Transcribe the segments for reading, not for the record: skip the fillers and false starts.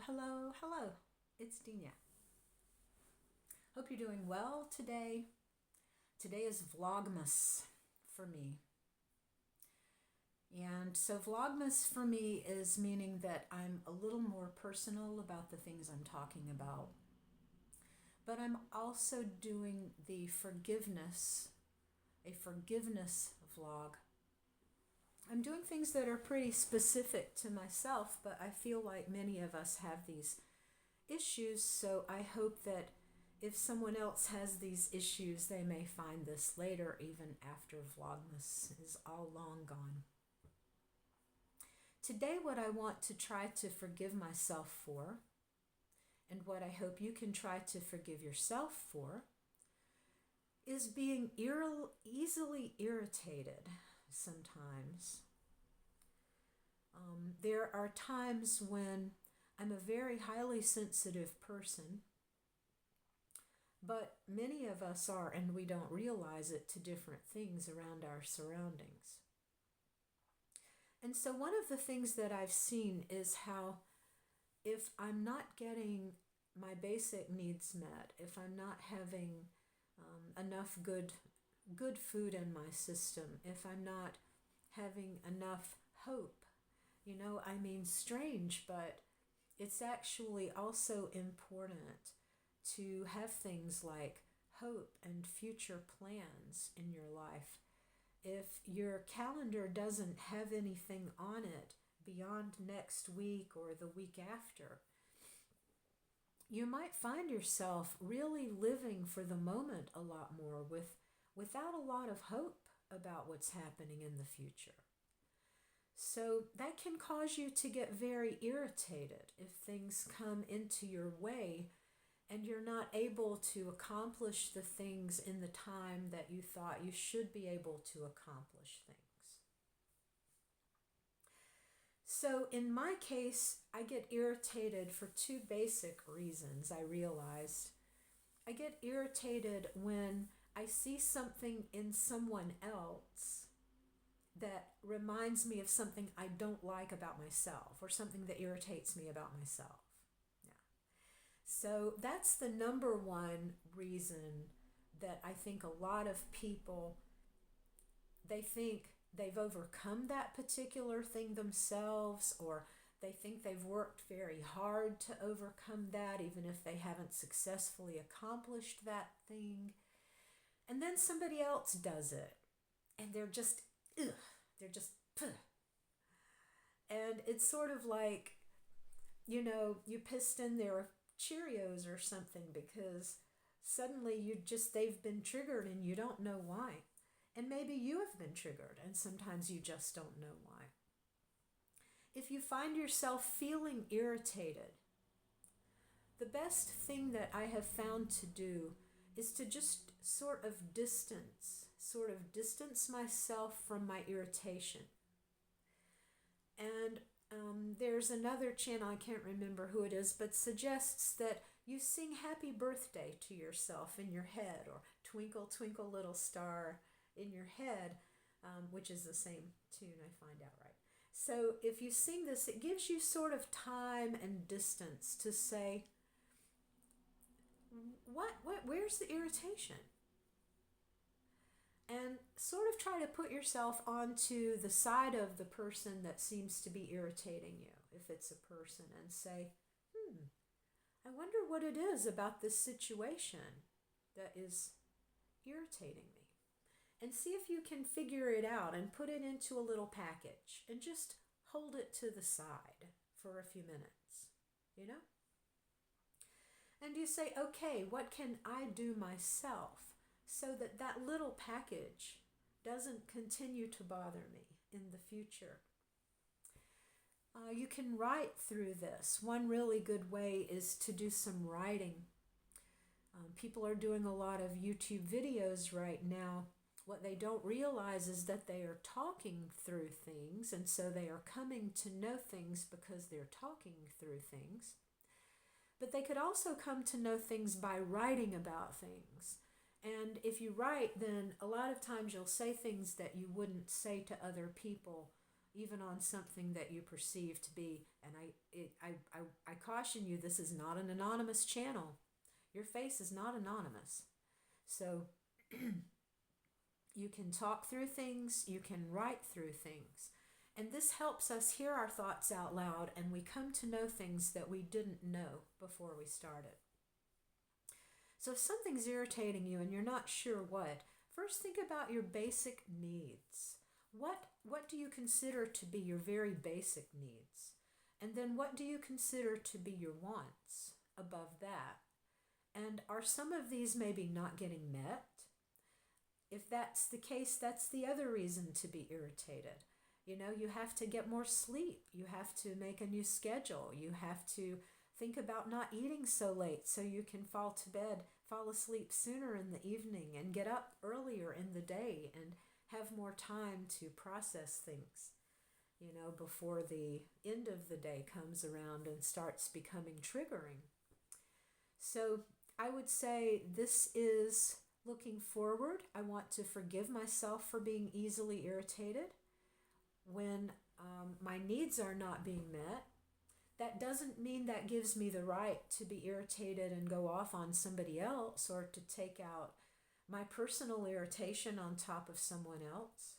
Hello. It's Dina. Hope you're doing well today. Today is Vlogmas for me. And so Vlogmas for me is meaning that I'm a little more personal about the things I'm talking about. But I'm also doing a forgiveness vlog. I'm doing things that are pretty specific to myself, but I feel like many of us have these issues, so I hope that if someone else has these issues, they may find this later, even after Vlogmas is all long gone. Today, what I want to try to forgive myself for, and what I hope you can try to forgive yourself for, is being easily irritated sometimes. There are times when I'm a very highly sensitive person, but many of us are, and we don't realize it, to different things around our surroundings. And so one of the things that I've seen is how if I'm not getting my basic needs met, if I'm not having enough good food in my system, if I'm not having enough hope, strange, but it's actually also important to have things like hope and future plans in your life. If your calendar doesn't have anything on it beyond next week or the week after, you might find yourself really living for the moment a lot more without a lot of hope about what's happening in the future. So that can cause you to get very irritated if things come into your way and you're not able to accomplish the things in the time that you thought you should be able to accomplish things. So in my case, I get irritated for two basic reasons, I realized. I get irritated when I see something in someone else that reminds me of something I don't like about myself, or something that irritates me about myself. Yeah. So that's the number one reason that I think a lot of people, they think they've overcome that particular thing themselves, or they think they've worked very hard to overcome that, even if they haven't successfully accomplished that thing. And then somebody else does it, and they're just, puh. And it's sort of like, you pissed in their Cheerios or something because suddenly they've been triggered and you don't know why. And maybe you have been triggered and sometimes you just don't know why. If you find yourself feeling irritated, the best thing that I have found to do is to just sort of distance myself from my irritation. And there's another channel, I can't remember who it is, but suggests that you sing happy birthday to yourself in your head, or twinkle, twinkle, little star in your head, which is the same tune, I find out right. So if you sing this, it gives you sort of time and distance to say, where's the irritation? And sort of try to put yourself onto the side of the person that seems to be irritating you, if it's a person, and say, I wonder what it is about this situation that is irritating me. And see if you can figure it out and put it into a little package and just hold it to the side for a few minutes, And you say, okay, what can I do myself so that that little package doesn't continue to bother me in the future? You can write through this. One really good way is to do some writing. People are doing a lot of YouTube videos right now. What they don't realize is that they are talking through things, and so they are coming to know things because they're talking through things. But they could also come to know things by writing about things. And if you write, then a lot of times you'll say things that you wouldn't say to other people even on something that you perceive to be, and I caution you, this is not an anonymous channel. Your face is not anonymous. So you can talk through things, you can write through things. And this helps us hear our thoughts out loud, and we come to know things that we didn't know before we started. So if something's irritating you and you're not sure what, first think about your basic needs. What do you consider to be your very basic needs? And then what do you consider to be your wants above that? And are some of these maybe not getting met? If that's the case, that's the other reason to be irritated. You know, you have to get more sleep. You have to make a new schedule. You have to think about not eating so late so you can fall asleep sooner in the evening and get up earlier in the day and have more time to process things, you know, before the end of the day comes around and starts becoming triggering. So I would say this is looking forward. I want to forgive myself for being easily irritated when my needs are not being met. That doesn't mean that gives me the right to be irritated and go off on somebody else or to take out my personal irritation on top of someone else,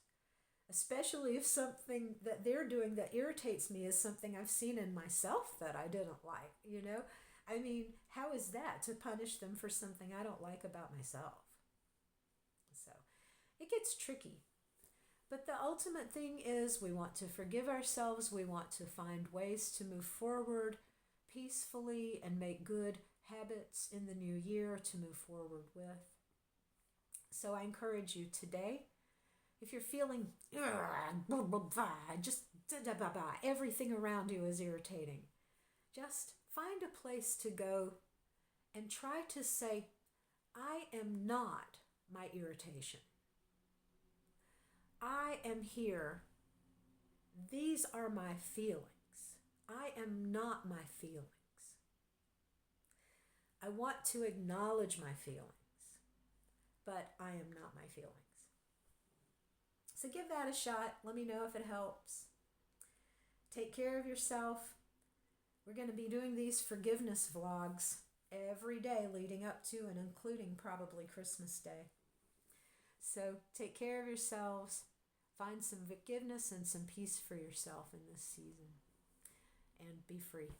especially if something that they're doing that irritates me is something I've seen in myself that I didn't like, you know? I mean, how is that to punish them for something I don't like about myself? So it gets tricky. But the ultimate thing is we want to forgive ourselves. We want to find ways to move forward peacefully and make good habits in the new year to move forward with. So I encourage you today, if you're feeling just everything around you is irritating, just find a place to go and try to say, I am not my irritation. I am here. These are my feelings. I am not my feelings. I want to acknowledge my feelings, but I am not my feelings. So give that a shot. Let me know if it helps. Take care of yourself. We're going to be doing these forgiveness vlogs every day leading up to and including probably Christmas Day. So take care of yourselves. Find some forgiveness and some peace for yourself in this season. And be free.